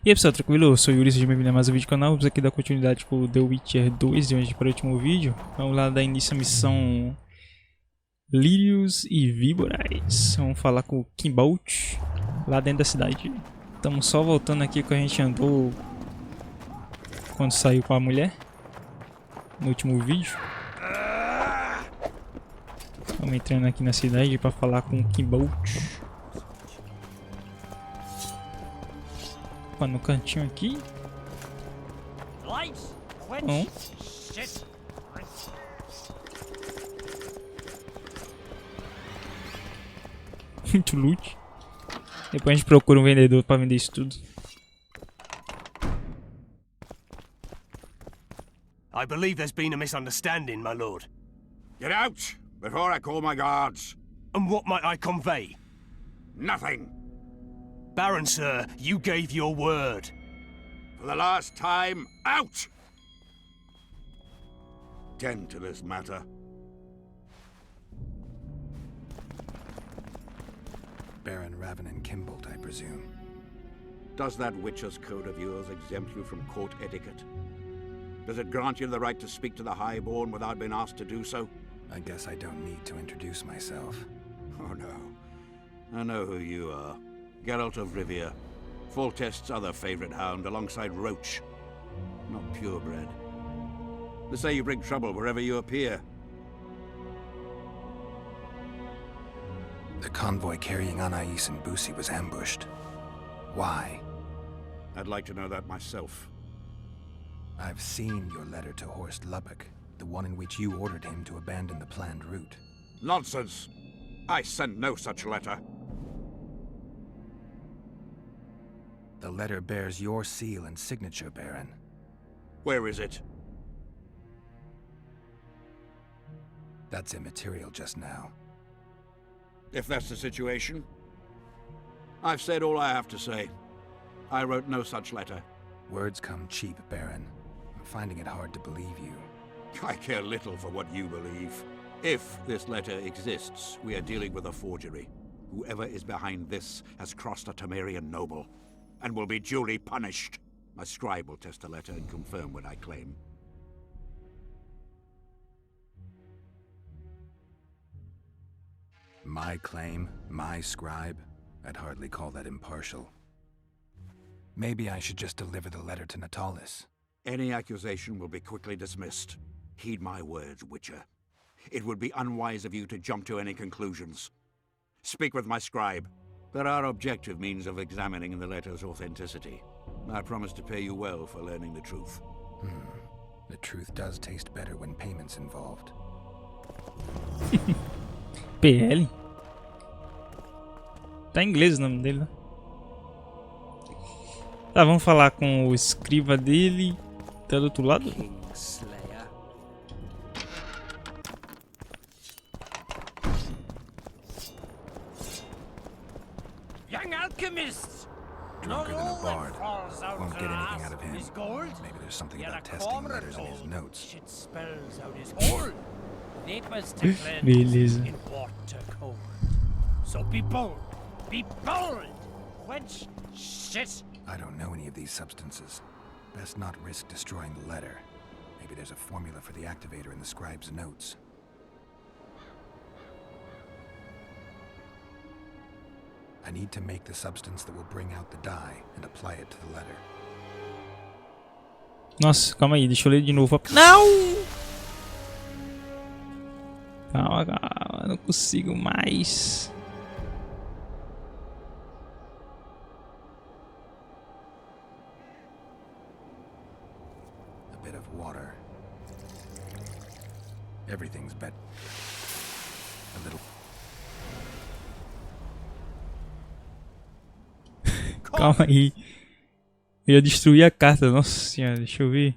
E aí pessoal, tranquilo? Eu sou o Yuri, seja bem-vindo a mais um vídeo do canal. Vamos aqui dar continuidade com o The Witcher 2, de onde para o último vídeo. Vamos lá dar início à missão Lírios e Víboras. Vamos falar com o Kimbolt, lá dentro da cidade. Estamos só voltando aqui que a gente andou quando saiu com a mulher, no último vídeo. Estamos entrando aqui na cidade para falar com o Kimbolt. No cantinho aqui. Muito loot. Depois a gente procura um vendedor para vender isso tudo. I believe there's been a misunderstanding, my lord. Get out before I call my guards. And what might I convey? Nothing. Baron, sir, you gave your word. For the last time, out! Tend to this matter. Baron Raven and Kimbolt, I presume. Does that Witcher's code of yours exempt you from court etiquette? Does it grant you the right to speak to the Highborn without being asked to do so? I guess I don't need to introduce myself. Oh no. I know who you are. Geralt of Rivia, Foltest's other favorite hound alongside Roach. Not purebred. They say you bring trouble wherever you appear. The convoy carrying Anais and Busi was ambushed. Why? I'd like to know that myself. I've seen your letter to Horst Lubbock, the one in which you ordered him to abandon the planned route. Nonsense! I sent no such letter. The letter bears your seal and signature, Baron. Where is it? That's immaterial just now. If that's the situation, I've said all I have to say. I wrote no such letter. Words come cheap, Baron. I'm finding it hard to believe you. I care little for what you believe. If this letter exists, we are dealing with a forgery. Whoever is behind this has crossed a Temerian noble, and will be duly punished. My scribe will test the letter and confirm what I claim. My claim, my scribe? I'd hardly call that impartial. Maybe I should just deliver the letter to Natalis. Any accusation will be quickly dismissed. Heed my words, Witcher. It would be unwise of you to jump to any conclusions. Speak with my scribe. There are objective means of examining the letter's authenticity. I promise to pay you well for learning the truth. The truth does taste better when payment's involved. PL? Tá em inglês o nome dele, né? Tá, vamos falar com o escriba dele. Tá do outro lado? Young alchemists! Drunker than a bard. Won't get anything out of him. Maybe there's something about testing letters in his notes. Shit spells out his whole. Vapors to cleanse Beleza. in water cold. So be bold. Be bold! Quench shit! I don't know any of these substances. Best not risk destroying the letter. Maybe there's a formula for the activator in the scribe's notes. I need to make the substance that will bring out the dye and apply it to the letter. Nossa, calma aí, deixa eu ler de novo. Não! Calma, calma, não consigo mais. A bit of water. Everything's better. A little. Calma aí. Eu ia destruir a carta, nossa senhora, deixa eu ver.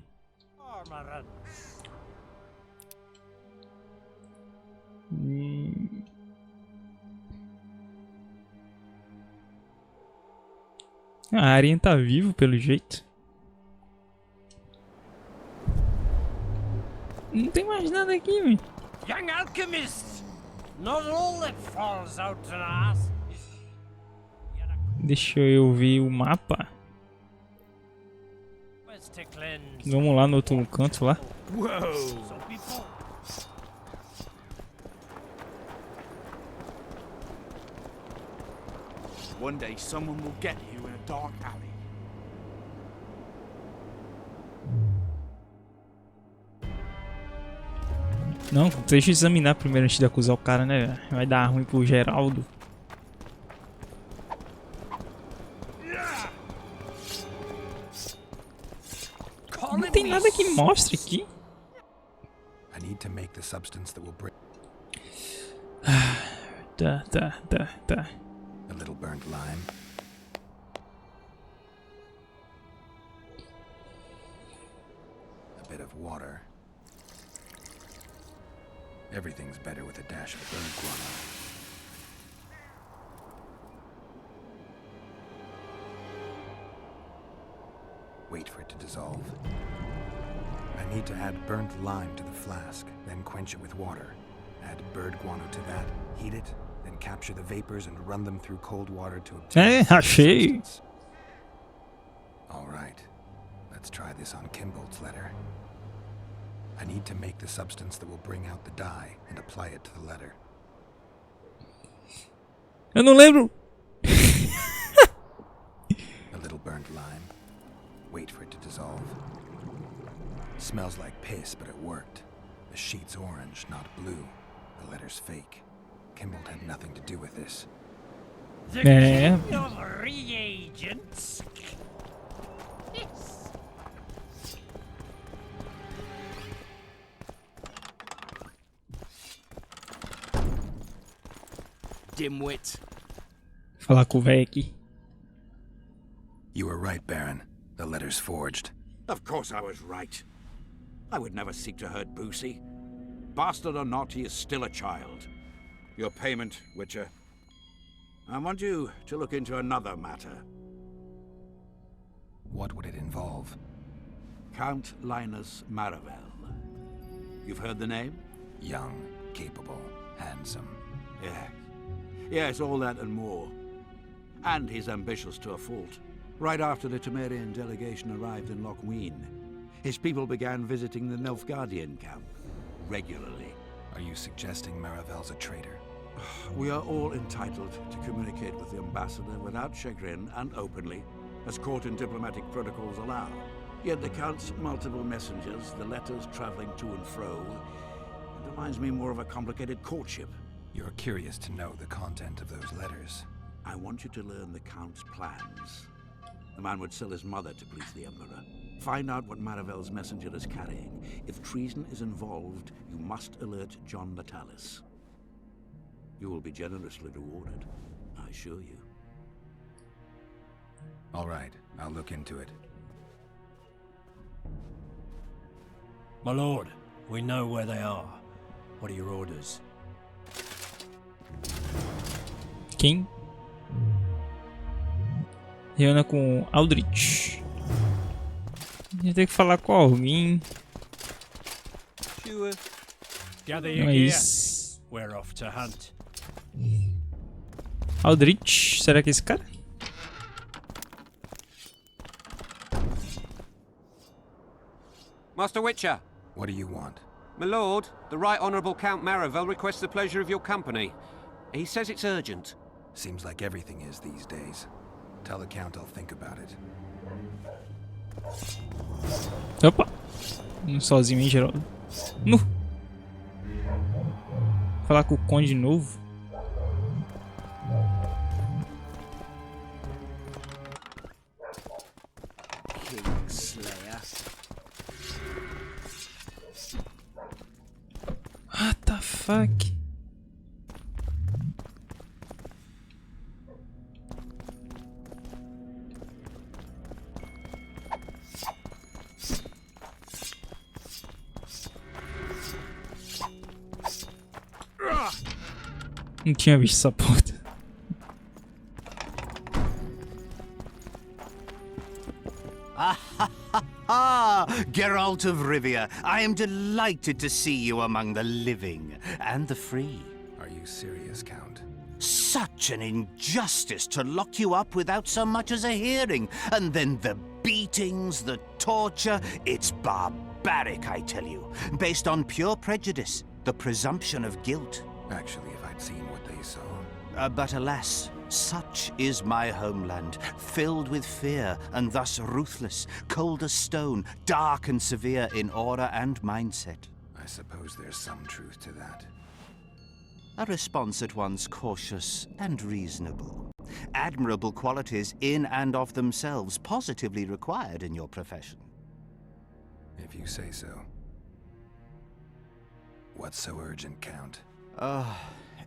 A Arien tá vivo pelo jeito. Não tem mais nada aqui, velho. Young alchemists! Not all that falls out an ass. Deixa eu ver o mapa. was to cleanse. Vamos lá no outro canto lá. Some people. One day someone will get you in a dark alley. Não, deixa eu examinar primeiro antes de acusar o cara, né? Vai dar ruim pro Geraldo. Não tem nada que mostre aqui. I need to make the substance that will bring Tá. a little burnt lime. A bit of water. Everything's better with a dash of burnt guano. Wait for it to dissolve. I need to add burnt lime to the flask, then quench it with water. Add bird guano to that, heat it, then capture the vapors and run them through cold water to obtain achei. substance. All right, let's try this on Kimbold's letter. I need to make the substance that will bring out the dye and apply it to the letter. Eu não lembro. A little burnt lime. Wait for it to dissolve. Smells like piss, but it worked. The sheet's orange, not blue. The letter's fake. Kimbold had nothing to do with this. The Yeah. king of reagents. Yes. Dimwit. Falar com o velho aqui. You were right, Baron. The letter's forged. Of course I was right. I would never seek to hurt Boosie. Bastard or not, he is still a child. Your payment, Witcher. I want you to look into another matter. What would it involve? Count Linus Maravel. You've heard the name? Young, capable, handsome. Yes. Yes, all that and more. And he's ambitious to a fault. Right after the Temerian delegation arrived in Lochween, his people began visiting the Nilfgaardian camp regularly. Are you suggesting Maravel's a traitor? We are all entitled to communicate with the ambassador without chagrin and openly, as court and diplomatic protocols allow. Yet the Count's multiple messengers, the letters traveling to and fro, it reminds me more of a complicated courtship. You're curious to know the content of those letters. I want you to learn the Count's plans. The man would sell his mother to please the Emperor. Find out what Maravel's messenger is carrying. If treason is involved, you must alert John Natalis. You will be generously rewarded, I assure you. All right, I'll look into it. My lord, we know where they are. What are your orders? Quem? Reúna com Aldrich. A gente tem que falar com alguém. Gather your Não é gear. isso. We're off to hunt. Aldrich, será que é esse cara? Master Witcher, What do you want? my lord, the Right Honourable Count Maravel requests the pleasure of your company. He says it's urgent. Seems like everything is these days. Tell the Count I'll think about it. Opa! Sozinho, hein, Geraldo? Nu! Falar com o Conde de novo. Kingslayer. What the fuck? Não tinha visto essa porta. Ah, Geralt of Rivia, I am delighted to see you among the living and the free. Are you serious, Count? Such an injustice to lock you up without so much as a hearing, and then the beatings, the torture. It's barbaric, I tell you. Based on pure prejudice, the presumption of guilt. Actually, if I'd seen what they saw. But alas, such is my homeland, filled with fear and thus ruthless, cold as stone, dark and severe in aura and mindset. I suppose there's some truth to that. A response at once cautious and reasonable. Admirable qualities in and of themselves, positively required in your profession. If you say so. What's so urgent, Count?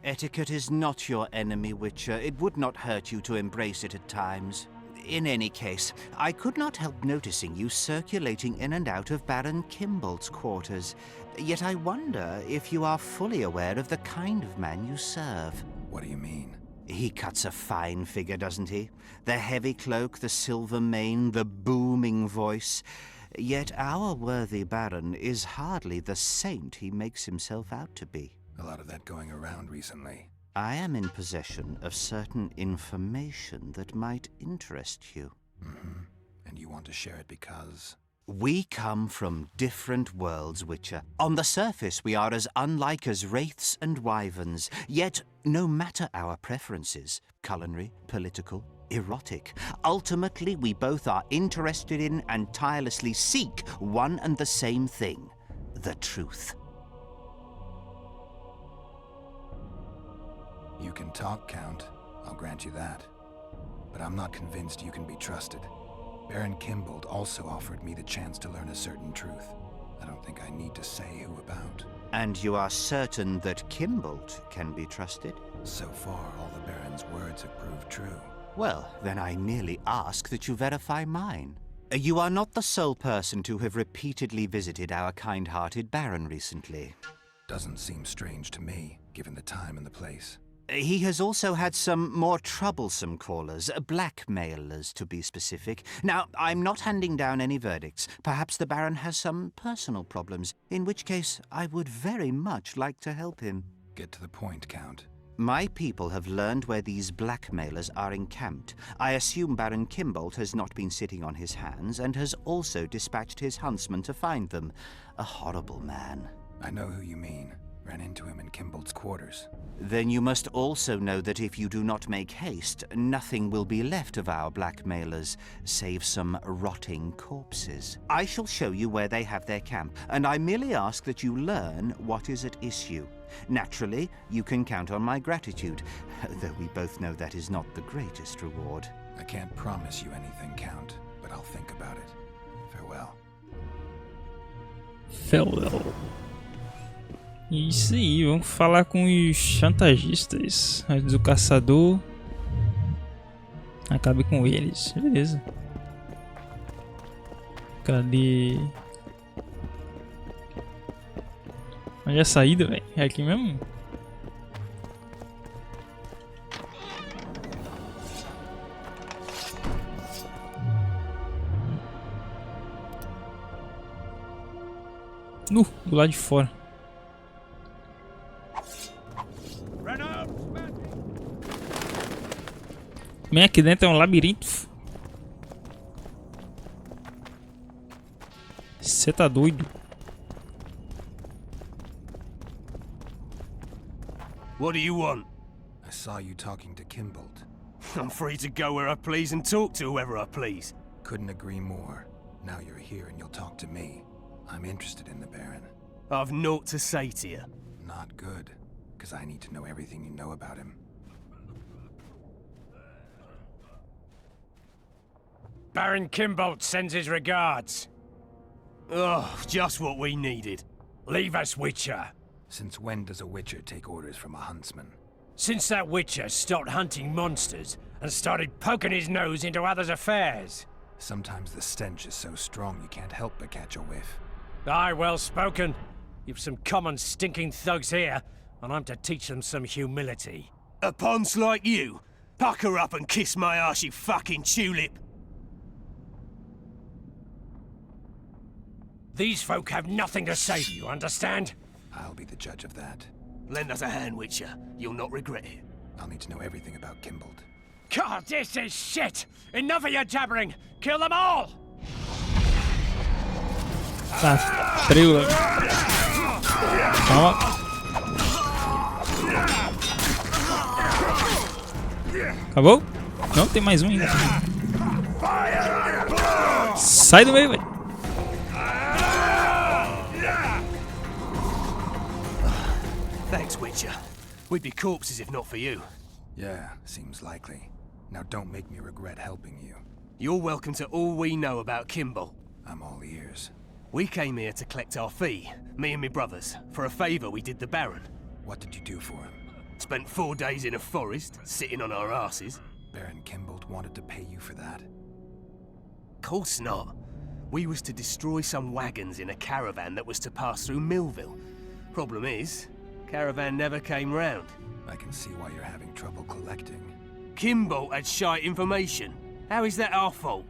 Etiquette is not your enemy, Witcher. It would not hurt you to embrace it at times. In any case, I could not help noticing you circulating in and out of Baron Kimbolt's quarters. Yet I wonder if you are fully aware of the kind of man you serve. What do you mean? He cuts a fine figure, doesn't he? The heavy cloak, the silver mane, the booming voice. Yet our worthy Baron is hardly the saint he makes himself out to be. A lot of that going around recently. I am in possession of certain information that might interest you. Mm-hmm. And you want to share it because? We come from different worlds, Witcher. On the surface, we are as unlike as wraiths and wyverns. Yet, no matter our preferences, culinary, political, erotic, ultimately we both are interested in and tirelessly seek one and the same thing: the truth. You can talk, Count. I'll grant you that. But I'm not convinced you can be trusted. Baron Kimbolt also offered me the chance to learn a certain truth. I don't think I need to say who about. And you are certain that Kimbolt can be trusted? So far, all the Baron's words have proved true. Well, then I merely ask that you verify mine. You are not the sole person to have repeatedly visited our kind-hearted Baron recently. Doesn't seem strange to me, given the time and the place. He has also had some more troublesome callers, blackmailers to be specific. Now, I'm not handing down any verdicts. Perhaps the Baron has some personal problems, in which case I would very much like to help him. Get to the point, Count. My people have learned where these blackmailers are encamped. I assume Baron Kimbolt has not been sitting on his hands and has also dispatched his huntsman to find them. A horrible man. I know who you mean. Ran into him in Kimbolt's quarters. Then you must also know that if you do not make haste, nothing will be left of our blackmailers, save some rotting corpses. I shall show you where they have their camp, and I merely ask that you learn what is at issue. Naturally, you can count on my gratitude, though we both know that is not the greatest reward. I can't promise you anything, Count, but I'll think about it. Farewell. Farewell. Isso aí, vamos falar com os chantagistas. Antes do caçador. Acabe com eles, beleza. Cadê? Onde é a saída, velho? É aqui mesmo? Do lado de fora. Bem, aqui dentro é um labirinto. Você tá doido? What do you want? I saw you talking to Kimbolt. I'm free to go where I please and talk to whoever I please. Couldn't agree more. Now you're here and you'll talk to me. I'm interested in the Baron. I've naught to say to you. Not good, because I need to know everything you know about him. Baron Kimbolt sends his regards. Oh, just what we needed. Leave us, Witcher. Since when does a Witcher take orders from a huntsman? Since that Witcher stopped hunting monsters and started poking his nose into others' affairs. Sometimes the stench is so strong you can't help but catch a whiff. Aye, well spoken. You've some common stinking thugs here, and I'm to teach them some humility. A ponce like you? Pucker up and kiss my arse, you fucking tulip. These folk have nothing to say to you, understand? I'll be the judge of that. Lend us a hand, Witcher. You'll not regret it. I'll need to know everything about Kimbolt. God, this is shit! Enough of your jabbering! Kill them all! Tá, treula. Calma. Acabou? Não, tem mais um ainda. Sai do meio, velho. Thanks, Witcher. We'd be corpses if not for you. Yeah, seems likely. Now don't make me regret helping you. You're welcome to all we know about Kimball. I'm all ears. We came here to collect our fee, me and me brothers, for a favour we did the Baron. What did you do for him? Spent 4 days in a forest, sitting on our asses. Baron Kimball wanted to pay you for that? Course not. We was to destroy some wagons in a caravan that was to pass through Millville. Problem is, caravan never came round. I can see why you're having trouble collecting. Kimball had shite information. How is that our fault?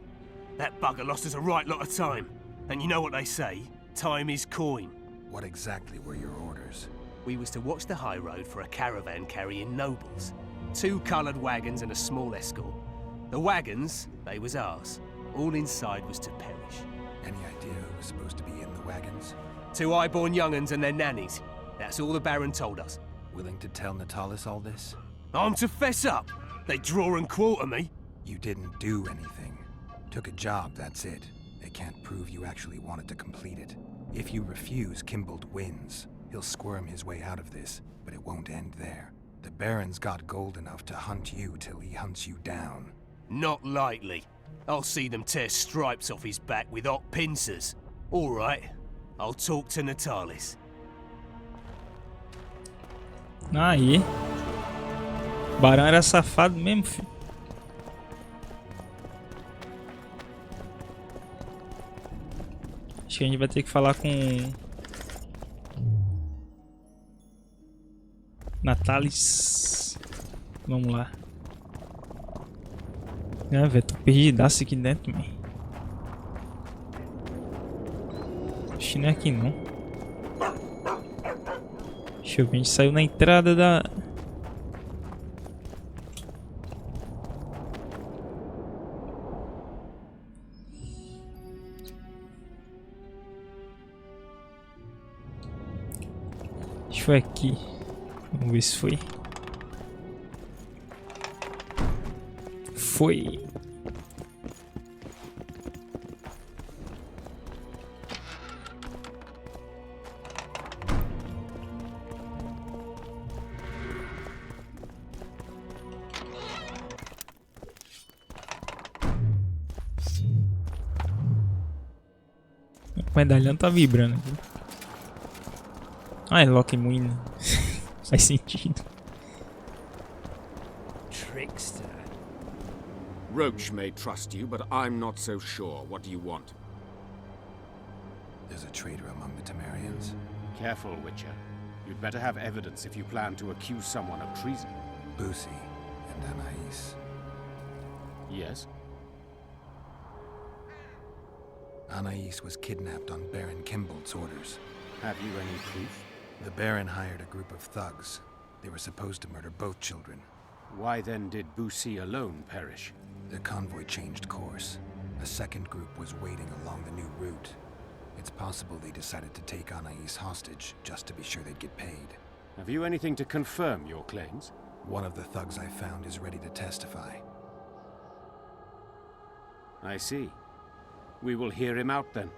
That bugger lost us a right lot of time. And you know what they say, time is coin. What exactly were your orders? We was to watch the high road for a caravan carrying nobles. 2 coloured wagons and a small escort. The wagons, they was ours. All inside was to perish. Any idea who was supposed to be in the wagons? 2 high-born young'uns and their nannies. That's all the Baron told us. Willing to tell Natalis all this? I'm to fess up. They draw and quarter me. You didn't do anything. Took a job, that's it. They can't prove you actually wanted to complete it. If you refuse, Kimball wins. He'll squirm his way out of this, but it won't end there. The Baron's got gold enough to hunt you till he hunts you down. Not likely. I'll see them tear stripes off his back with hot pincers. All right, I'll talk to Natalis. Aí. Barão era safado mesmo, filho. Acho que a gente vai ter que falar com Natalis. Vamos lá. Ah, velho, tô perdidaço aqui dentro, man. Acho que não é aqui não. Deixa eu ver, a gente saiu na entrada da... Acho que foi aqui. Vamos ver se foi. Foi. O medalhão tá vibrando aqui. Ah, é Loki Moon. Faz sentido. Trickster. Roach may trust you, but I'm not so sure. What do you want? There's a traitor among the Temerians. Careful, Witcher. You'd better have evidence if you plan to accuse someone of treason. Busi and Anais. Yes? Anais was kidnapped on Baron Kimball's orders. Have you any proof? The Baron hired a group of thugs. They were supposed to murder both children. Why then did Busi alone perish? The convoy changed course. A second group was waiting along the new route. It's possible they decided to take Anais hostage just to be sure they'd get paid. Have you anything to confirm your claims? One of the thugs I found is ready to testify. I see. We will hear him out then.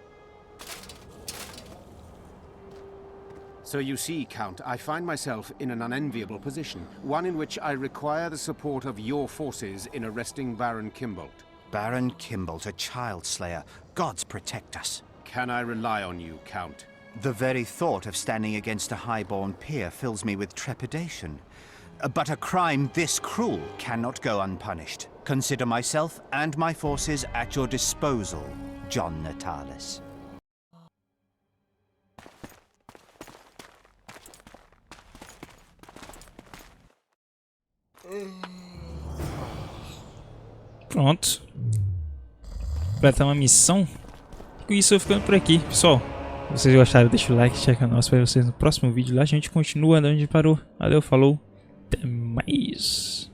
So you see, Count, I find myself in an unenviable position, one in which I require the support of your forces in arresting Baron Kimball. Baron Kimball's a child slayer. Gods protect us. Can I rely on you, Count? The very thought of standing against a highborn peer fills me with trepidation. But a crime this cruel cannot go unpunished. Consider myself and my forces at your disposal, John Natalis. Pronto. Completar uma missão. Com isso eu vou ficando por aqui, pessoal. Se vocês gostaram, deixa o like, checa o canal. Espero vocês no próximo vídeo. Lá a gente continua de onde parou. Valeu, falou. Até mais.